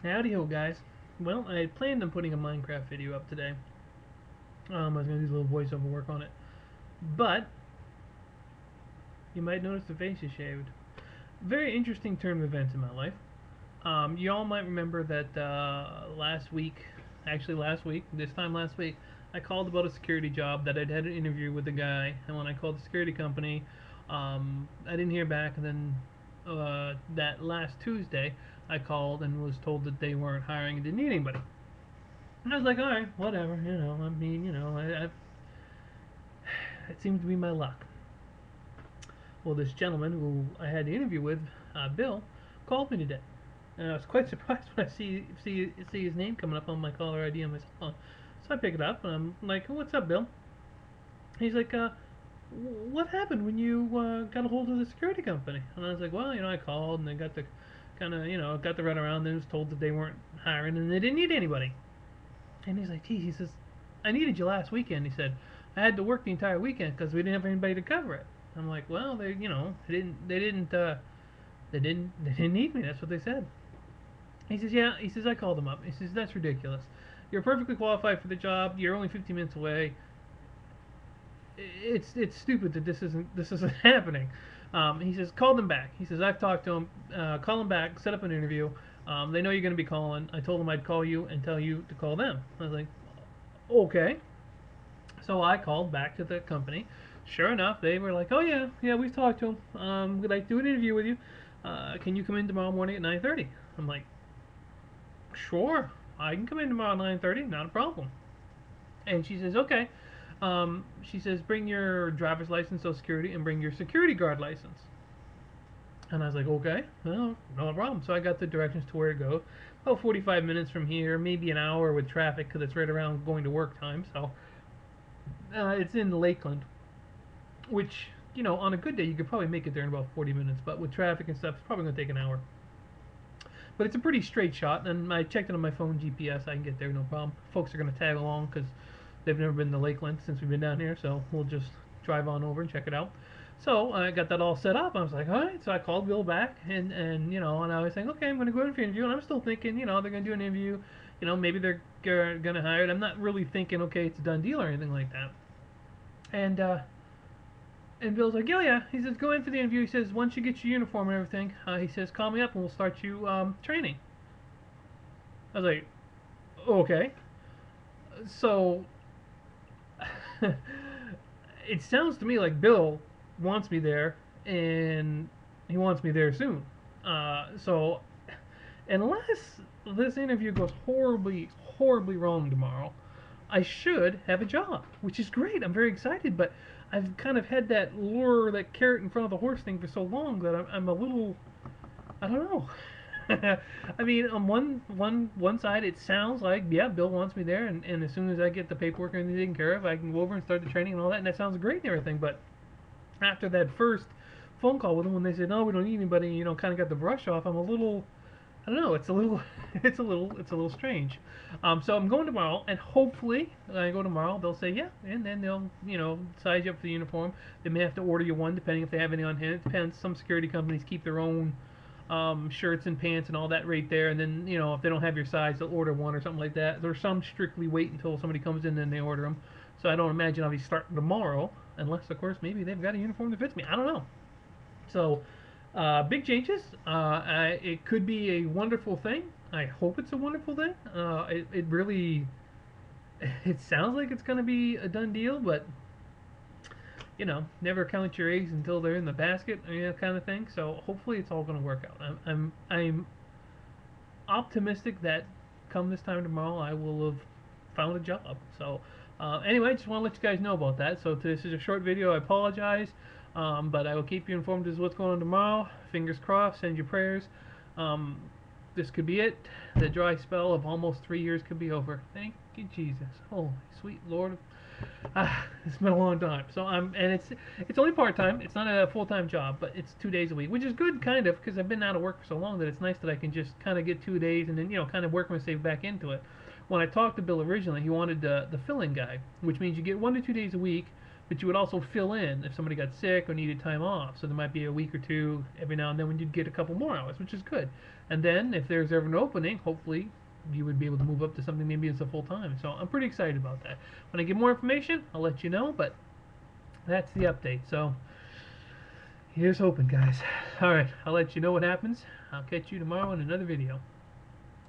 Howdy ho, guys. Well, I had planned on putting a Minecraft video up today. I was going to do a little voiceover work on it. But, you might notice the face is shaved. Very interesting turn of events in my life. You all might remember that last week, this time last week, I called about a security job that I'd had an interview with a guy. And when I called the security company, I didn't hear back. And then that last Tuesday, I called and was told that they weren't hiring and didn't need anybody. And I was like, all right, whatever, I mean, it seems to be my luck. Well, this gentleman who I had the interview with, Bill, called me today. And I was quite surprised when I see his name coming up on my caller ID on my cell phone. So I pick it up and I'm like, "What's up, Bill?" He's like, "What happened when you got a hold of the security company?" And I was like, "Well, I called and they got the kind of, got the runaround and was told that they weren't hiring and they didn't need anybody." And he's like, "Geez," he says, "I needed you last weekend." He said, "I had to work the entire weekend because we didn't have anybody to cover it." I'm like, "Well, they didn't need me. That's what they said." He says, "Yeah." He says, "I called them up." He says, "That's ridiculous. You're perfectly qualified for the job. You're only 15 minutes away. It's stupid that this isn't happening." He says, "Call them back." He says, "I've talked to them. Call them back. Set up an interview. They know you're going to be calling. I told them I'd call you and tell you to call them." I was like, "Okay." So I called back to the company. Sure enough, they were like, "Oh yeah, yeah, we've talked to him. We'd like to do an interview with you. Can you come in tomorrow morning at 9:30?" I'm like, "Sure, I can come in tomorrow at 9:30. Not a problem." And she says, "Okay." She says, "Bring your driver's license, social security, and bring your security guard license." And I was like, "Okay, well, no problem." So I got the directions to where to go. About 45 minutes from here, maybe an hour with traffic because it's right around going to work time. So it's in Lakeland, which, on a good day, you could probably make it there in about 40 minutes. But with traffic and stuff, it's probably going to take an hour. But it's a pretty straight shot, and I checked it on my phone GPS. I can get there, no problem. Folks are going to tag along because they've never been to Lakeland since we've been down here, so we'll just drive on over and check it out. So I got that all set up. I was like, all right. So I called Bill back, and I was saying, okay, I'm going to go in for an interview, and I'm still thinking, they're going to do an interview. Maybe they're going to hire it. I'm not really thinking, okay, it's a done deal or anything like that. And and Bill's like, "Oh yeah." He says, "Go in for the interview." He says, "Once you get your uniform and everything," he says, "call me up and we'll start you training." I was like, "Okay." So it sounds to me like Bill wants me there, and he wants me there soon. So unless this interview goes horribly, horribly wrong tomorrow, I should have a job, which is great. I'm very excited, but I've kind of had that lure, that carrot in front of the horse thing for so long that I'm a little, I don't know. I mean, on one side, it sounds like, yeah, Bill wants me there, and as soon as I get the paperwork and everything taken care of, I can go over and start the training and all that, and that sounds great and everything. But after that first phone call with them, when they said, "No, we don't need anybody," kind of got the brush off, I'm a little, I don't know. It's a little, it's a little strange. So I'm going tomorrow, and hopefully, when I go tomorrow, they'll say yeah, and then they'll, size you up for the uniform. They may have to order you one, depending if they have any on hand. It depends. Some security companies keep their own shirts and pants and all that right there, and then if they don't have your size, they'll order one or something like that. There's some strictly wait until somebody comes in and then they order them. So I don't imagine I'll be starting tomorrow, unless of course maybe they've got a uniform that fits me. I don't know. So, big changes. It could be a wonderful thing. I hope it's a wonderful thing. It really, it sounds like it's going to be a done deal, but never count your eggs until they're in the basket, kind of thing. So hopefully it's all going to work out. I'm optimistic that come this time tomorrow I will have found a job. So anyway, just want to let you guys know about that. So this is a short video. I apologize, but I will keep you informed as to what's going on tomorrow. Fingers crossed. Send your prayers. Um, this could be it. The dry spell of almost 3 years could be over. Thank you, Jesus. Holy sweet Lord. It's been a long time. So and it's only part time. It's not a full time job, but it's 2 days a week, which is good, kind of, because I've been out of work for so long that it's nice that I can just kind of get 2 days and then kind of work myself back into it. When I talked to Bill originally, he wanted the fill-in guy, which means you get 1 to 2 days a week, but you would also fill in if somebody got sick or needed time off. So there might be a week or two every now and then when you'd get a couple more hours, which is good. And then if there's ever an opening, hopefully you would be able to move up to something maybe as a full time. So I'm pretty excited about that. When I get more information, I'll let you know. But that's the update. So here's hoping, guys. All right, I'll let you know what happens. I'll catch you tomorrow in another video.